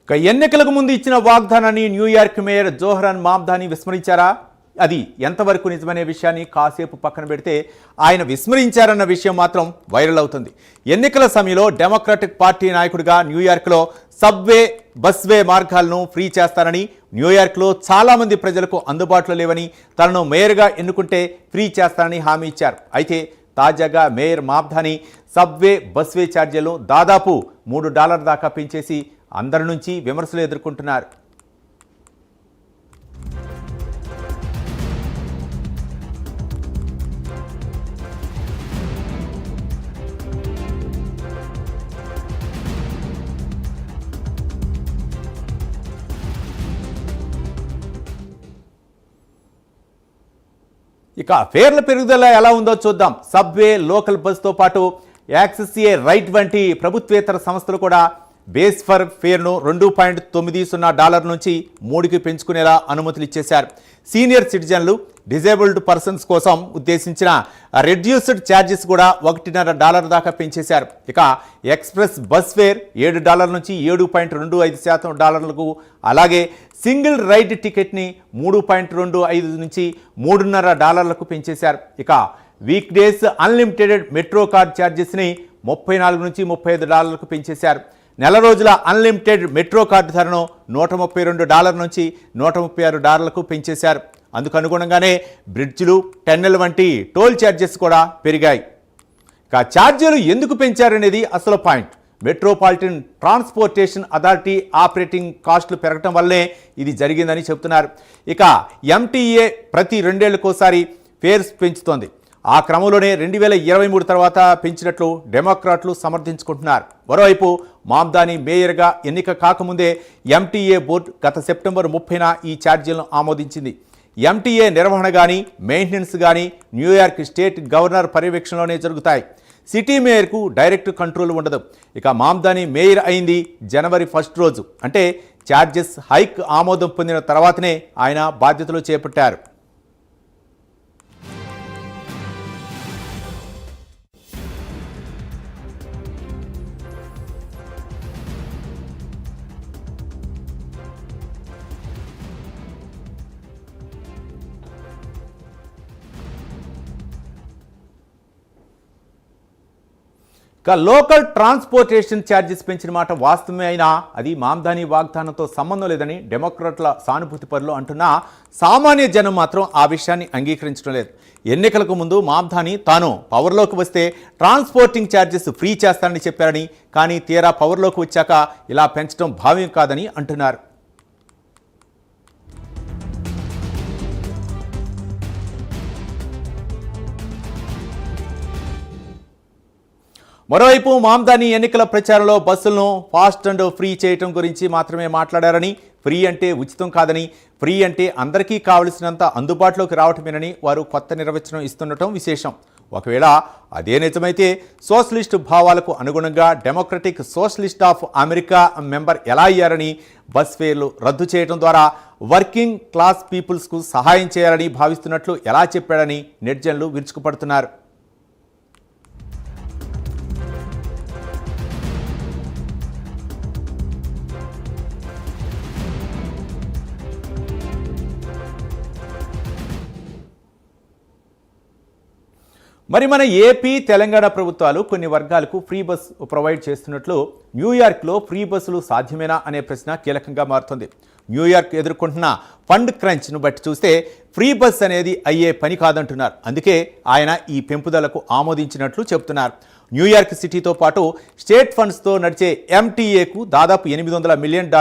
ఎన్నికలకు ముందు ఇచ్చిన వాగ్దానాన్ని న్యూయార్క్ మేయర్ జోహ్రాన్ మామ్దాని విస్మరించారా? అది ఎంతవరకు నిజమనే విషయాన్ని కాసేపు పక్కన పెడితే ఆయన విస్మరించారన్న విషయం మాత్రం వైరల్ అవుతుంది. ఎన్నికల సమయంలో డెమోక్రాటిక్ పార్టీ నాయకుడిగా న్యూయార్క్లో సబ్వే, బస్వే మార్గాలను ఫ్రీ చేస్తారని, న్యూయార్క్లో చాలామంది ప్రజలకు అందుబాటులో లేవని, తనను మేయర్గా ఎన్నుకుంటే ఫ్రీ చేస్తారని హామీ ఇచ్చారు. అయితే తాజాగా మేయర్ మామ్దాని సబ్వే, బస్వే ఛార్జీలను దాదాపు $3 దాకా పెంచేసి అందరి నుంచి విమర్శలు ఎదుర్కొంటున్నారు. ఇక ఫేర్ల పెరుగుదల ఎలా ఉందో చూద్దాం. సబ్వే, లోకల్ బస్తో పాటు యాక్సెస్ ఏ రైట్ వంటి ప్రభుత్వేతర సంస్థలు కూడా బేస్ ఫర్ ఫేర్ను $2.90 నుంచి 3కి పెంచుకునేలా అనుమతులు ఇచ్చేశారు. సీనియర్ సిటిజన్లు, డిజేబుల్డ్ పర్సన్స్ కోసం ఉద్దేశించిన రెడ్యూస్డ్ ఛార్జెస్ కూడా $1.5 దాకా పెంచేశారు. ఇక ఎక్స్ప్రెస్ బస్ ఫేర్ $7 నుంచి $7.25, అలాగే సింగిల్ రైడ్ టికెట్ని $3.25 నుంచి $3.5 పెంచేశారు. ఇక week days unlimited metro card ఛార్జెస్ని $34 నుంచి $35 పెంచేశారు. నెల రోజుల అన్లిమిటెడ్ మెట్రో కార్డు ధరను $132 నుంచి $136 పెంచేశారు. అందుకు అనుగుణంగానే బ్రిడ్జ్లు, టన్నెల్ వంటి టోల్ ఛార్జెస్ కూడా పెరిగాయి. ఇక ఛార్జీలు ఎందుకు పెంచారనేది అసలు point. Metropolitan transportation authority operating కాస్టులు పెరగటం వల్లే ఇది జరిగిందని చెబుతున్నారు. ఇక ఎంటీఏ ప్రతి 2 ఏళ్లకోసారి ఫేర్స్ పెంచుతోంది. ఆ క్రమంలోనే 2023 తర్వాత పెంచినట్లు డెమోక్రాట్లు సమర్థించుకుంటున్నారు. మరోవైపు మామ్దాని మేయర్గా ఎన్నిక కాకముందే ఎంటీఏ బోర్డు గత సెప్టెంబర్ 30న ఈ ఛార్జీలను ఆమోదించింది. ఎంటీఏ నిర్వహణ కానీ, మెయింటెనెన్స్ కానీ న్యూయార్క్ స్టేట్ గవర్నర్ పర్యవేక్షణలోనే జరుగుతాయి. సిటీ మేయర్కు డైరెక్ట్ కంట్రోల్ ఉండదు. ఇక మామ్దాని మేయర్ అయింది జనవరి 1 రోజు. అంటే ఛార్జెస్ హైక్ ఆమోదం పొందిన తర్వాతనే ఆయన బాధ్యతలు చేపట్టారు. ఇక లోకల్ ట్రాన్స్పోర్టేషన్ ఛార్జెస్ పెంచిన మాట వాస్తవమే అయినా అది మామ్దాని వాగ్దానంతో సంబంధం లేదని డెమోక్రాట్ల సానుభూతి పరులు అంటున్నా సామాన్య జనం మాత్రం ఆ విషయాన్ని అంగీకరించడం లేదు. ఎన్నికలకు ముందు మామ్దాని తాను పవర్లోకి వస్తే ట్రాన్స్పోర్టింగ్ ఛార్జెస్ ఫ్రీ చేస్తానని చెప్పారని, కానీ తీరా పవర్లోకి వచ్చాక ఇలా పెంచడం భావ్యం కాదని అంటున్నారు. మరోవైపు మామ్దాని ఎన్నికల ప్రచారంలో బస్సులను ఫాస్ట్ అండ్ ఫ్రీ చేయటం గురించి మాత్రమే మాట్లాడారని, ఫ్రీ అంటే ఉచితం కాదని, ఫ్రీ అంటే అందరికీ కావలసినంత అందుబాటులోకి రావటమేనని వారు కొత్త నిర్వచనం ఇస్తుండటం విశేషం. ఒకవేళ అదే నిజమైతే సోషలిస్టు భావాలకు అనుగుణంగా democratic socialist of America member ఎలా అయ్యారని, బస్ ఫేర్లు రద్దు చేయడం ద్వారా వర్కింగ్ క్లాస్ పీపుల్స్కు సహాయం చేయాలని భావిస్తున్నట్లు ఎలా చెప్పాడని నెటిజన్లు విరుచుకుపడుతున్నారు. మరి మన ఏపీ, తెలంగాణ ప్రభుత్వాలు కొన్ని వర్గాలకు ఫ్రీ బస్ ప్రొవైడ్ చేస్తున్నట్లు న్యూయార్క్లో ఫ్రీ బస్సులు సాధ్యమేనా అనే ప్రశ్న కీలకంగా మారుతుంది. న్యూయార్క్ ఎదుర్కొంటున్న ఫండ్ క్రంచ్ను బట్టి చూస్తే ఫ్రీ బస్ అనేది అయ్యే పని కాదంటున్నారు. అందుకే ఆయన ఈ పెంపుదలకు ఆమోదించినట్లు చెబుతున్నారు. న్యూయార్క్ సిటీతో పాటు స్టేట్ ఫండ్స్తో నడిచే ఎంటీఏకు దాదాపు $800 మిలియన్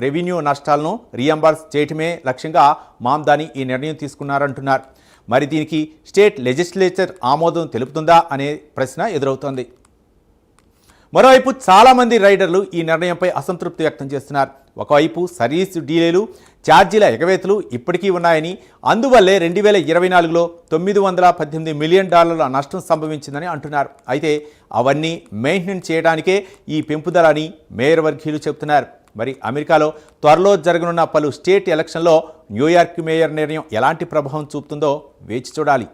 రెవెన్యూ నష్టాలను రీఎంబర్స్ చేయటమే లక్ష్యంగా మామ్దాని ఈ నిర్ణయం తీసుకున్నారంటున్నారు. మరి దీనికి స్టేట్ లెజిస్లేచర్ ఆమోదం తెలుపుతుందా అనే ప్రశ్న ఎదురవుతోంది. మరోవైపు చాలామంది రైడర్లు ఈ నిర్ణయంపై అసంతృప్తి వ్యక్తం చేస్తున్నారు. ఒకవైపు సర్వీస్ డీలేలు, ఛార్జీల ఎగవేతలు ఇప్పటికీ ఉన్నాయని, అందువల్లే 2024లో $918 మిలియన్ నష్టం సంభవించిందని అంటున్నారు. అయితే అవన్నీ మెయింటైన్ చేయడానికే ఈ పెంపుదలని మేయర్ వర్గీయులు చెబుతున్నారు. మరి అమెరికాలో త్వరలో జరగనున్న పలు స్టేట్ ఎలక్షన్లో న్యూయార్క్ మేయర్ నిర్ణయం ఎలాంటి ప్రభావం చూపుతుందో వేచి చూడాలి.